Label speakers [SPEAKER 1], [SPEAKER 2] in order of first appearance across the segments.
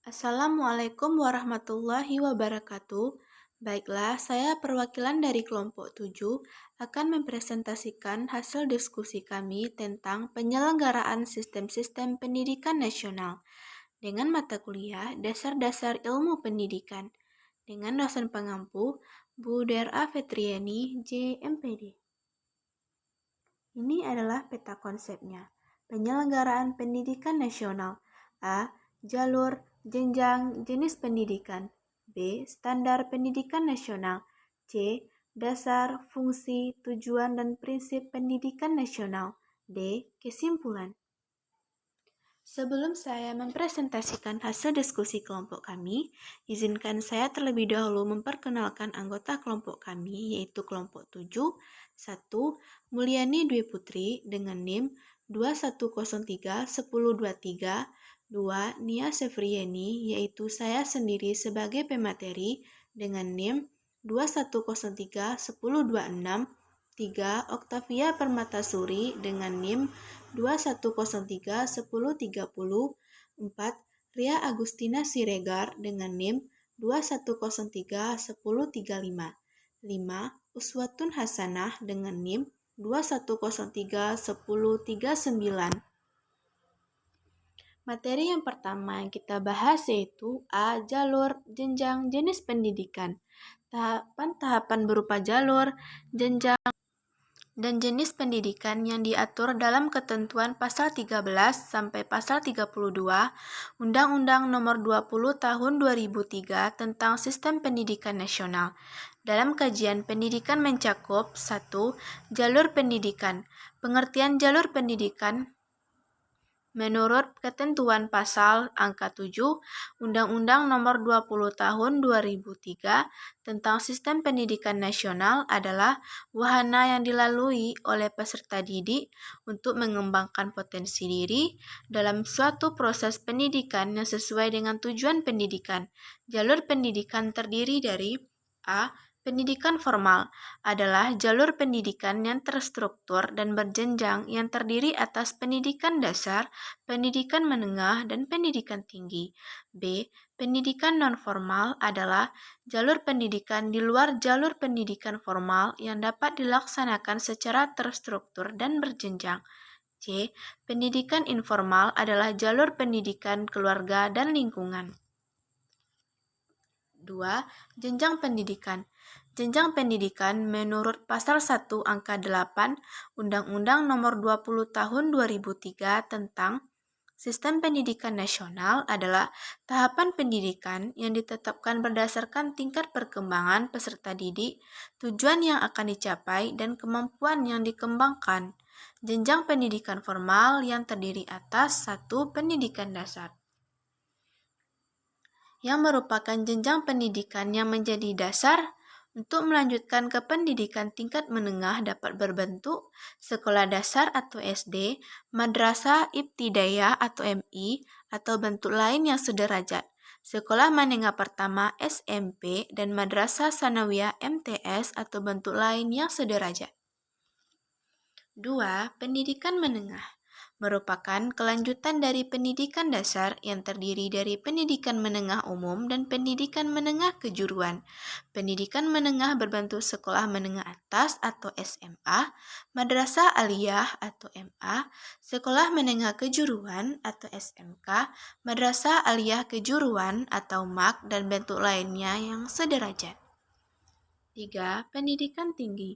[SPEAKER 1] Assalamualaikum warahmatullahi wabarakatuh. Baiklah, saya perwakilan dari kelompok 7 akan mempresentasikan hasil diskusi kami tentang penyelenggaraan sistem-sistem pendidikan nasional dengan mata kuliah Dasar-Dasar Ilmu Pendidikan dengan dosen pengampu Bu Dera Fetriani, JMPD. Ini adalah peta konsepnya. Penyelenggaraan pendidikan nasional. A. Jalur, jenjang, jenis pendidikan. B. Standar pendidikan nasional. C. Dasar, fungsi, tujuan, dan prinsip pendidikan nasional. D. Kesimpulan. Sebelum saya mempresentasikan hasil diskusi kelompok kami, izinkan saya terlebih dahulu memperkenalkan anggota kelompok kami, yaitu kelompok 7. 1. Mulyani Dwi Putri dengan NIM 2103-1023. 2. Nia Sefrieni, yaitu saya sendiri sebagai pemateri dengan NIM 2103-1026. 3. Oktavia Permatasuri dengan NIM 2103-1030. 4. Ria Agustina Siregar dengan NIM 2103-1035. 5. Uswatun Hasanah dengan NIM 2103-1039. Materi yang pertama yang kita bahas yaitu A. Jalur, jenjang, jenis pendidikan. Tahapan-tahapan berupa jalur, jenjang, dan jenis pendidikan yang diatur dalam ketentuan pasal 13 sampai pasal 32 Undang-Undang Nomor 20 Tahun 2003 tentang Sistem Pendidikan Nasional. Dalam kajian pendidikan mencakup 1. Jalur pendidikan. Pengertian jalur pendidikan menurut ketentuan pasal angka 7 Undang-Undang Nomor 20 Tahun 2003 tentang Sistem Pendidikan Nasional adalah wahana yang dilalui oleh peserta didik untuk mengembangkan potensi diri dalam suatu proses pendidikan yang sesuai dengan tujuan pendidikan. Jalur pendidikan terdiri dari A. Pendidikan formal adalah jalur pendidikan yang terstruktur dan berjenjang yang terdiri atas pendidikan dasar, pendidikan menengah, dan pendidikan tinggi. B. Pendidikan non-formal adalah jalur pendidikan di luar jalur pendidikan formal yang dapat dilaksanakan secara terstruktur dan berjenjang. C. Pendidikan informal adalah jalur pendidikan keluarga dan lingkungan. 2. Jenjang pendidikan. Jenjang pendidikan menurut pasal 1 angka 8 Undang-Undang Nomor 20 Tahun 2003 tentang Sistem Pendidikan Nasional adalah tahapan pendidikan yang ditetapkan berdasarkan tingkat perkembangan peserta didik, tujuan yang akan dicapai, dan kemampuan yang dikembangkan. Jenjang pendidikan formal yang terdiri atas 1. Pendidikan dasar, yang merupakan jenjang pendidikan yang menjadi dasar untuk melanjutkan ke pendidikan tingkat menengah dapat berbentuk sekolah dasar atau SD, madrasah ibtidaiyah atau MI, atau bentuk lain yang sederajat, sekolah menengah pertama SMP, dan madrasah sanawiyah MTS atau bentuk lain yang sederajat. 2. Pendidikan menengah merupakan kelanjutan dari pendidikan dasar yang terdiri dari pendidikan menengah umum dan pendidikan menengah kejuruan. Pendidikan menengah berbentuk sekolah menengah atas atau SMA, madrasah aliyah atau MA, sekolah menengah kejuruan atau SMK, madrasah aliyah kejuruan atau MAK, dan bentuk lainnya yang sederajat. 3. Pendidikan tinggi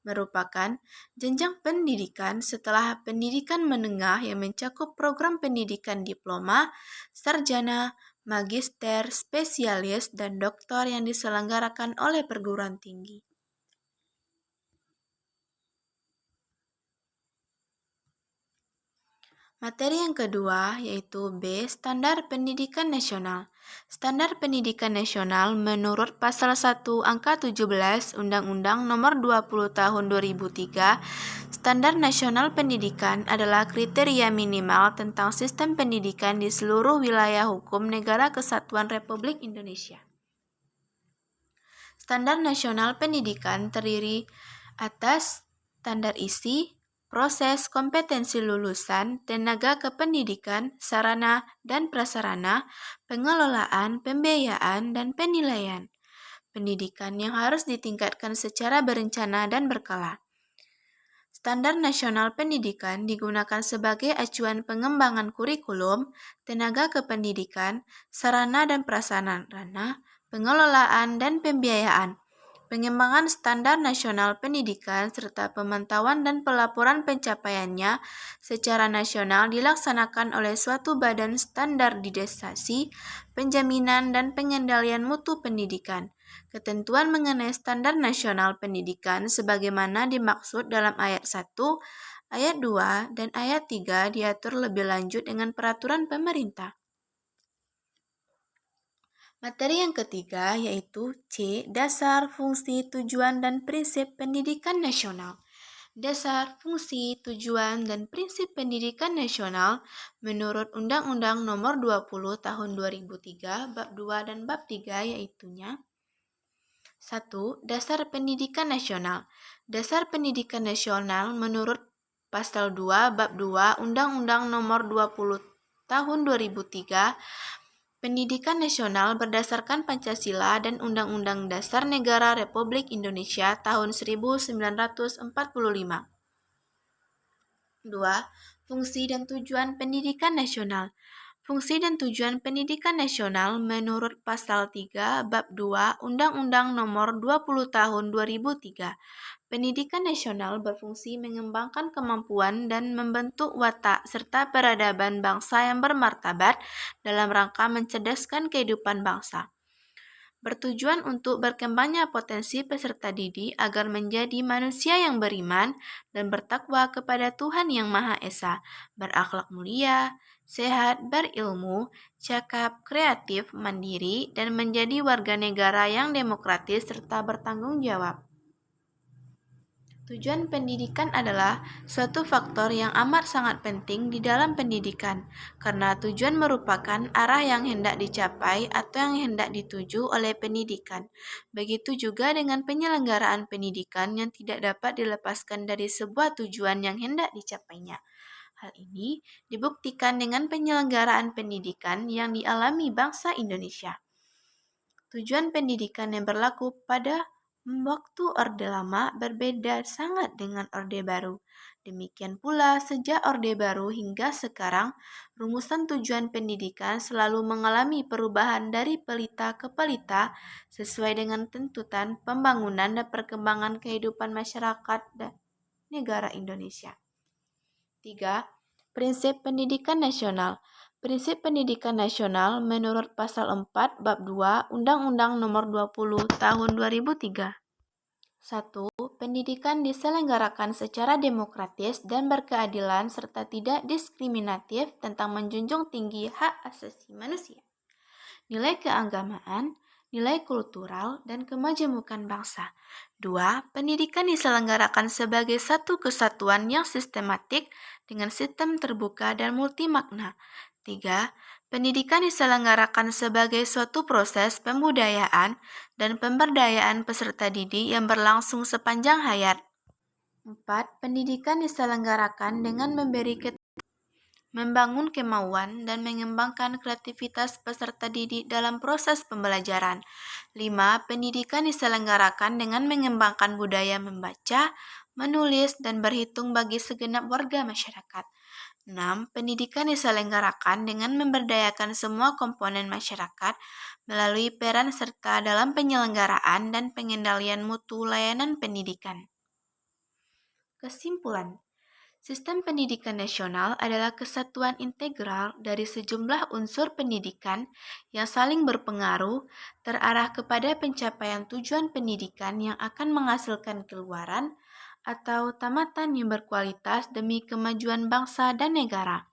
[SPEAKER 1] merupakan jenjang pendidikan setelah pendidikan menengah yang mencakup program pendidikan diploma, sarjana, magister, spesialis, dan doktor yang diselenggarakan oleh perguruan tinggi. Materi yang kedua yaitu B. Standar Pendidikan Nasional. Standar Pendidikan Nasional menurut pasal 1 angka 17 Undang-Undang Nomor 20 Tahun 2003, Standar Nasional Pendidikan adalah kriteria minimal tentang sistem pendidikan di seluruh wilayah hukum Negara Kesatuan Republik Indonesia. Standar Nasional Pendidikan terdiri atas standar isi, proses kompetensi lulusan, tenaga kependidikan, sarana dan prasarana, pengelolaan, pembiayaan, dan penilaian. Pendidikan yang harus ditingkatkan secara berencana dan berkala. Standar Nasional Pendidikan digunakan sebagai acuan pengembangan kurikulum, tenaga kependidikan, sarana dan prasarana, pengelolaan dan pembiayaan. Pengembangan standar nasional pendidikan serta pemantauan dan pelaporan pencapaiannya secara nasional dilaksanakan oleh suatu badan standarisasi, penjaminan dan pengendalian mutu pendidikan. Ketentuan mengenai standar nasional pendidikan sebagaimana dimaksud dalam ayat 1, ayat 2, dan ayat 3 diatur lebih lanjut dengan peraturan pemerintah. Materi yang ketiga yaitu C. Dasar, fungsi, tujuan, dan prinsip pendidikan nasional. Dasar, fungsi, tujuan, dan prinsip pendidikan nasional menurut Undang-Undang Nomor 20 Tahun 2003 Bab 2 dan Bab 3 yaitunya 1. Dasar Pendidikan Nasional. Dasar Pendidikan Nasional menurut Pasal 2 Bab 2 Undang-Undang Nomor 20 Tahun 2003 Pendidikan Nasional berdasarkan Pancasila dan Undang-Undang Dasar Negara Republik Indonesia tahun 1945. 2. Fungsi dan tujuan pendidikan nasional. Fungsi dan tujuan pendidikan nasional menurut Pasal 3 Bab 2 Undang-Undang Nomor 20 Tahun 2003. Pendidikan nasional berfungsi mengembangkan kemampuan dan membentuk watak serta peradaban bangsa yang bermartabat dalam rangka mencerdaskan kehidupan bangsa. Bertujuan untuk berkembangnya potensi peserta didik agar menjadi manusia yang beriman dan bertakwa kepada Tuhan Yang Maha Esa, berakhlak mulia, sehat, berilmu, cakap, kreatif, mandiri, dan menjadi warga negara yang demokratis serta bertanggung jawab. Tujuan pendidikan adalah suatu faktor yang amat sangat penting di dalam pendidikan, karena tujuan merupakan arah yang hendak dicapai atau yang hendak dituju oleh pendidikan. Begitu juga dengan penyelenggaraan pendidikan yang tidak dapat dilepaskan dari sebuah tujuan yang hendak dicapainya. Hal ini dibuktikan dengan penyelenggaraan pendidikan yang dialami bangsa Indonesia. Tujuan pendidikan yang berlaku pada waktu Orde Lama berbeda sangat dengan Orde Baru. Demikian pula sejak Orde Baru hingga sekarang, rumusan tujuan pendidikan selalu mengalami perubahan dari pelita ke pelita sesuai dengan tuntutan pembangunan dan perkembangan kehidupan masyarakat dan negara Indonesia. 3. Prinsip pendidikan nasional. Prinsip pendidikan nasional menurut Pasal 4 Bab 2 Undang-Undang Nomor 20 Tahun 2003. 1. Pendidikan diselenggarakan secara demokratis dan berkeadilan serta tidak diskriminatif tentang menjunjung tinggi hak asasi manusia, nilai keagamaan, nilai kultural, dan kemajemukan bangsa. 2. Pendidikan diselenggarakan sebagai satu kesatuan yang sistematik dengan sistem terbuka dan multimakna. 3. Pendidikan diselenggarakan sebagai suatu proses pembudayaan dan pemberdayaan peserta didik yang berlangsung sepanjang hayat. 4. Pendidikan diselenggarakan dengan membangun kemauan dan mengembangkan kreativitas peserta didik dalam proses pembelajaran. 5. Pendidikan diselenggarakan dengan mengembangkan budaya membaca, menulis, dan berhitung bagi segenap warga masyarakat. 6. Pendidikan diselenggarakan dengan memberdayakan semua komponen masyarakat melalui peran serta dalam penyelenggaraan dan pengendalian mutu layanan pendidikan. Kesimpulan, sistem pendidikan nasional adalah kesatuan integral dari sejumlah unsur pendidikan yang saling berpengaruh, terarah kepada pencapaian tujuan pendidikan yang akan menghasilkan keluaran atau tamatan yang berkualitas demi kemajuan bangsa dan negara.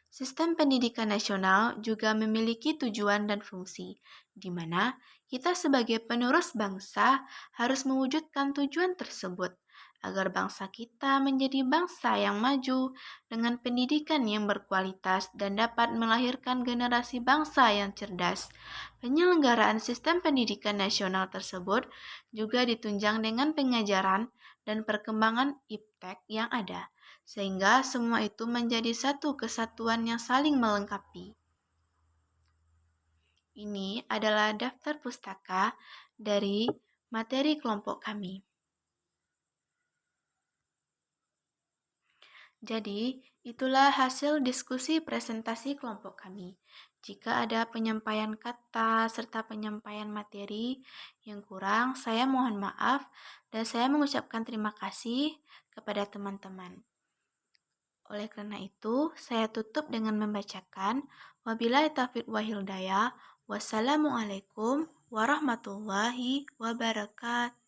[SPEAKER 1] Sistem pendidikan nasional juga memiliki tujuan dan fungsi, di mana kita sebagai penerus bangsa harus mewujudkan tujuan tersebut, agar bangsa kita menjadi bangsa yang maju dengan pendidikan yang berkualitas dan dapat melahirkan generasi bangsa yang cerdas. Penyelenggaraan sistem pendidikan nasional tersebut juga ditunjang dengan pengajaran dan perkembangan iptek yang ada, sehingga semua itu menjadi satu kesatuan yang saling melengkapi. Ini adalah daftar pustaka dari materi kelompok kami. Jadi, itulah hasil diskusi presentasi kelompok kami. Jika ada penyampaian kata serta penyampaian materi yang kurang, saya mohon maaf dan saya mengucapkan terima kasih kepada teman-teman. Oleh karena itu, saya tutup dengan membacakan wabillahi taufiq wa hidayah. Wassalamualaikum warahmatullahi wabarakatuh.